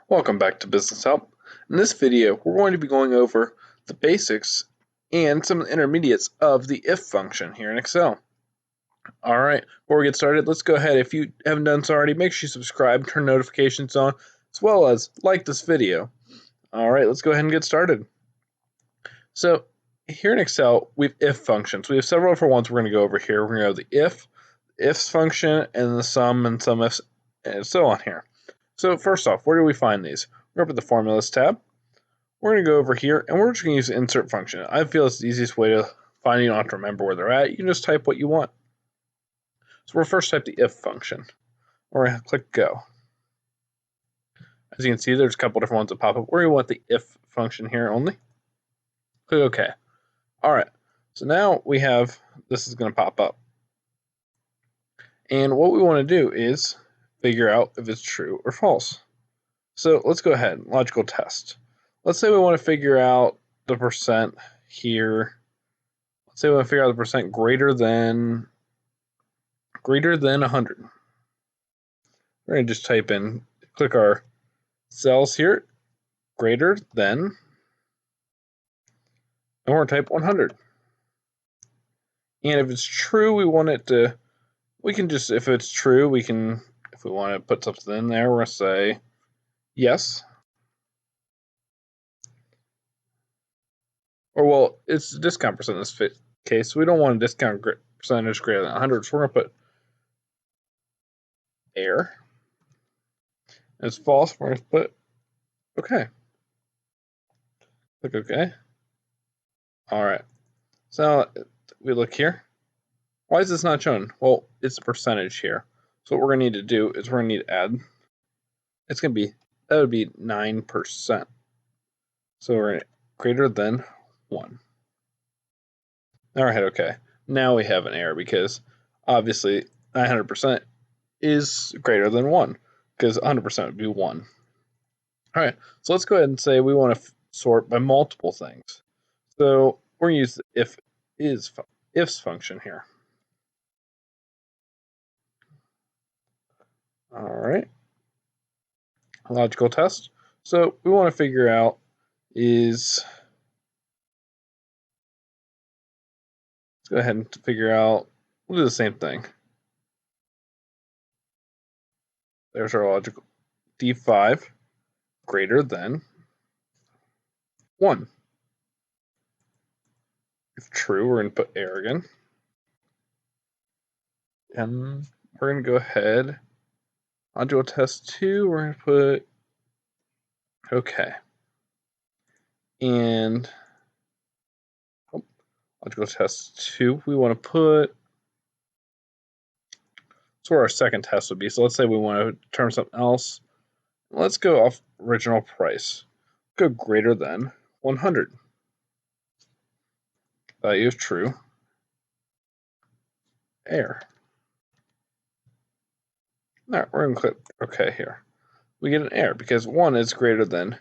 Welcome back to Business Help. In this video, we're going to be going over the basics and some of the intermediates of the if function here in Excel. All right, before we get started, let's go ahead. If you haven't done so already, make sure you subscribe, turn notifications on, as well as like this video. All right, let's go ahead and get started. So here in Excel, we have if functions. We have several different ones we're going to go over here. We're going to go the ifs function, and the sum and SumIfs, and so on here. So first off, where do we find these? We're up at the Formulas tab. We're going to go over here, and we're just going to use the insert function. I feel it's the easiest way to find. You don't have to remember where they're at. You can just type what you want. So we'll first type the if function. We're going to click go. As you can see, there's a couple different ones that pop up. We're going to want the if function here only. Click OK. All right. So now we have this is going to pop up. And what we want to do is figure out if it's true or false. So let's go ahead, logical test. Let's say we want to figure out the percent here. Let's say we want to figure out the percent greater than 100. We're going to just type in, click our cells here, greater than, and we're going to type 100. And if it's true, we want it to, we can just, if it's true, we can, if we want to put something in there, we're going to say yes. Or, well, it's a discount percent in this case. So we don't want a discount percentage greater than 100. So we're going to put error. And it's false. We're going to put OK. Click OK. All right. So now we look here. Why is this not shown? Well, it's a percentage here. So what we're going to need to do is we're going to need to add. It's going to be, that would be 9%. So we're going to greater than 1. All right, OK. Now we have an error because obviously 900% is greater than 1 because 100% would be 1. All right, so let's go ahead and say we want to sort by multiple things. So we're going to use the ifs function here. All right, logical test. So we want to figure out is, let's go ahead and figure out, we'll do the same thing. There's our logical D5 greater than 1. If true, we're going to put error again. And we're going to go ahead, logical test 2, we're going to put OK. And logical test 2, we want to put, that's where our second test would be. So let's say we want to determine something else. Let's go off original price. Go greater than 100. Value is true. Error. All right, we're going to click OK here. We get an error because 1 is greater than,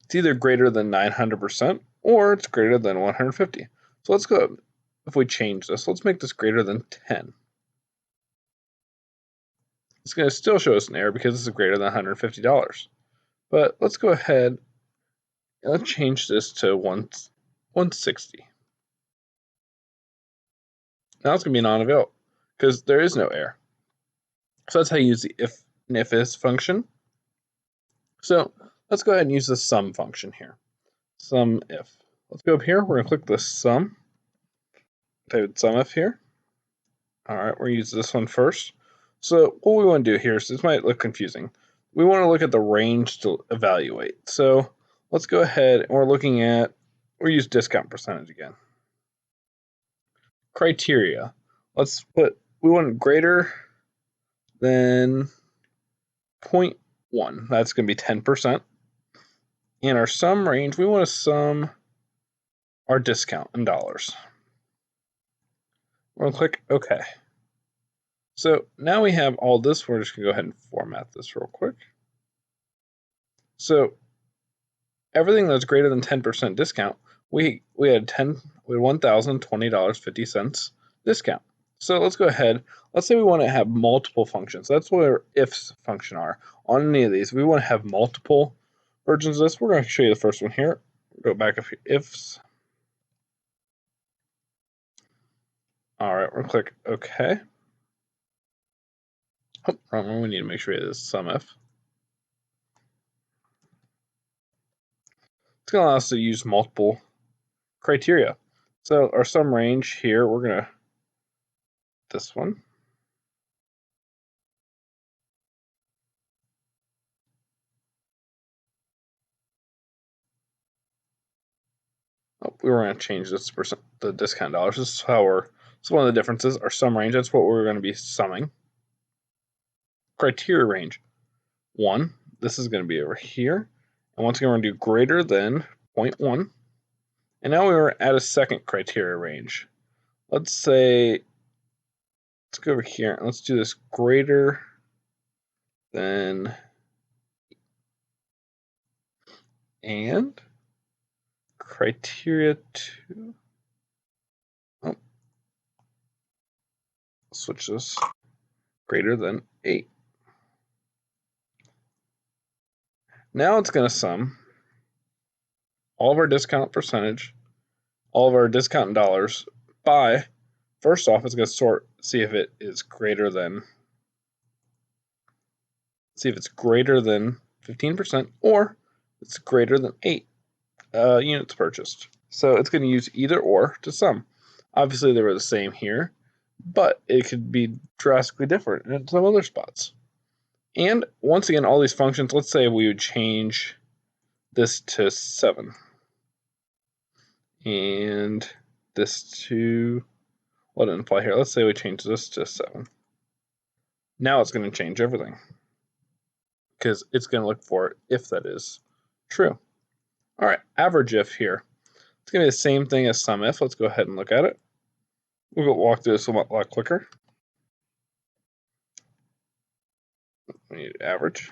it's either greater than 900% or it's greater than 150. So let's go, if we change this, let's make this greater than 10. It's going to still show us an error because this is greater than $150. But let's go ahead and let's change this to 160. Now it's going to be non-available because there is no error. So that's how you use the if and ifs function. So let's go ahead and use the sum function here. SumIf. Let's go up here. We're going to click the sum. Type SumIf here. All right, we're going to use this one first. So what we want to do here is, this might look confusing. We want to look at the range to evaluate. So let's go ahead and we'll use discount percentage again. Criteria. Let's put, we want greater than 0.1. That's going to be 10%. In our sum range, we want to sum our discount in dollars. We're going to click OK. So now we have all this. We're just going to go ahead and format this real quick. So everything that's greater than 10% discount, we had $1,020.50 discount. So let's go ahead. Let's say we want to have multiple functions. That's what our ifs function are. On any of these, we want to have multiple versions of this. We're going to show you the first one here. Go back up here, ifs. All right, we're going to click OK. Oh, wrong one. We need to make sure it is SumIf. It's going to allow us to use multiple criteria. So our sum range here, we're going to this one. Oh, we were going to change this percent, the discount dollars. This is how so one of the differences. Our sum range, that's what we're going to be summing. Criteria range 1. This is going to be over here. And once again, we're going to do greater than 0.1. And now we're at a second criteria range. Let's say, let's go over here and let's do this greater than and criteria 2. Oh, switch this greater than 8. Now it's going to sum all of our discount percentage, all of our discount in dollars by, first off, it's going to sort, see if it is greater than, see if it's greater than 15% or it's greater than 8 units purchased. So it's going to use either or to sum. Obviously, they were the same here, but it could be drastically different in some other spots. And once again, all these functions, let's say we would change this to 7 and this to, what didn't apply here? Let's say we change this to 7. Now it's going to change everything because it's going to look for it if that is true. All right, AverageIf here. It's going to be the same thing as SumIf. Let's go ahead and look at it. We'll go walk through this a lot quicker. We need average.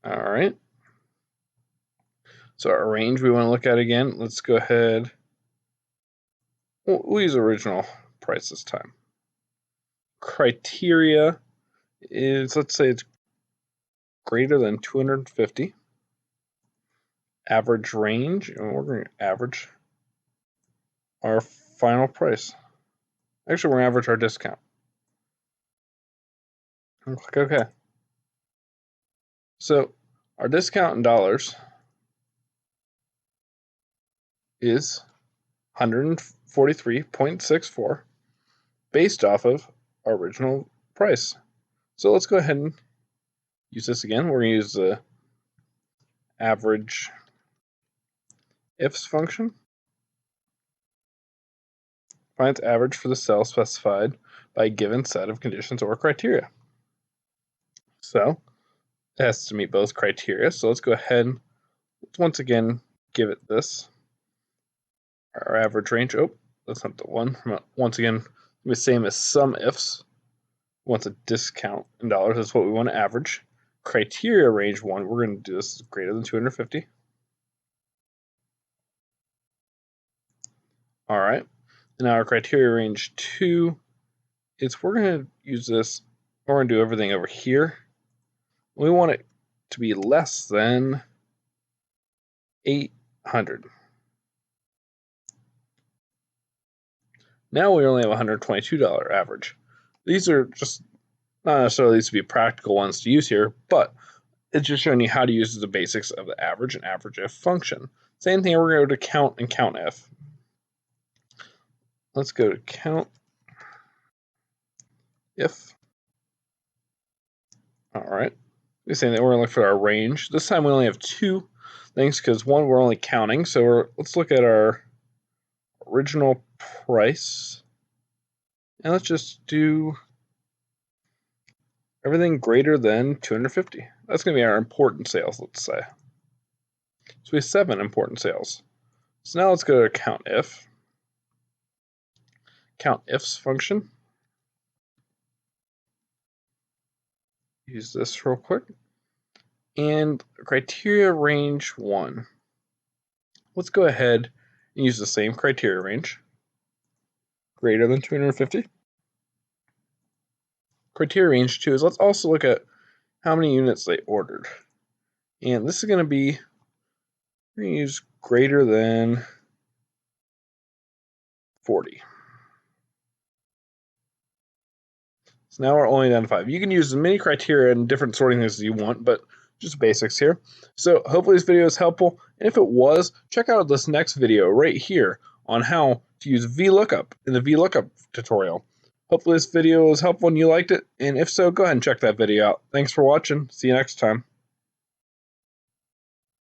All right. So our range we want to look at again. Let's go ahead. We'll use original price this time. Criteria is, let's say it's greater than 250. Average range, and we're going to average our final price. Actually, we're going to average our discount. And click OK. So our discount in dollars is 143.64 based off of our original price. So let's go ahead and use this again. We're going to use the AverageIfs function. Finds average for the cell specified by a given set of conditions or criteria. So it has to meet both criteria. So let's go ahead and once again give it this. Our average range. Oh, that's not the one. Once again, the same as SumIfs. Wants a discount in dollars. That's what we want to average. Criteria range 1, we're going to do this greater than 250. All right. And now our criteria range 2 is we're going to use this. We're going to do everything over here. We want it to be less than 800. Now we only have $122 average. These are just not necessarily these to be practical ones to use here, but it's just showing you how to use the basics of the average and AverageIf function. Same thing, we're going to go to count and CountIf. Let's go to CountIf. All right. We're saying that we're going to look for our range. This time we only have 2 things because one, we're only counting. So let's look at our original price. And let's just do everything greater than 250. That's going to be our important sales, let's say. So we have 7 important sales. So now let's go to CountIf. CountIfs function. Use this real quick. And criteria range 1. Let's go ahead and use the same criteria range, greater than 250. Criteria range 2 is let's also look at how many units they ordered. And this is going to be, we're going to use greater than 40. So now we're only down to 5. You can use as many criteria and different sorting as you want, but just basics here. So hopefully this video is helpful. And if it was, check out this next video right here on how to use VLOOKUP in the VLOOKUP tutorial. Hopefully this video was helpful and you liked it. And if so, go ahead and check that video out. Thanks for watching. See you next time.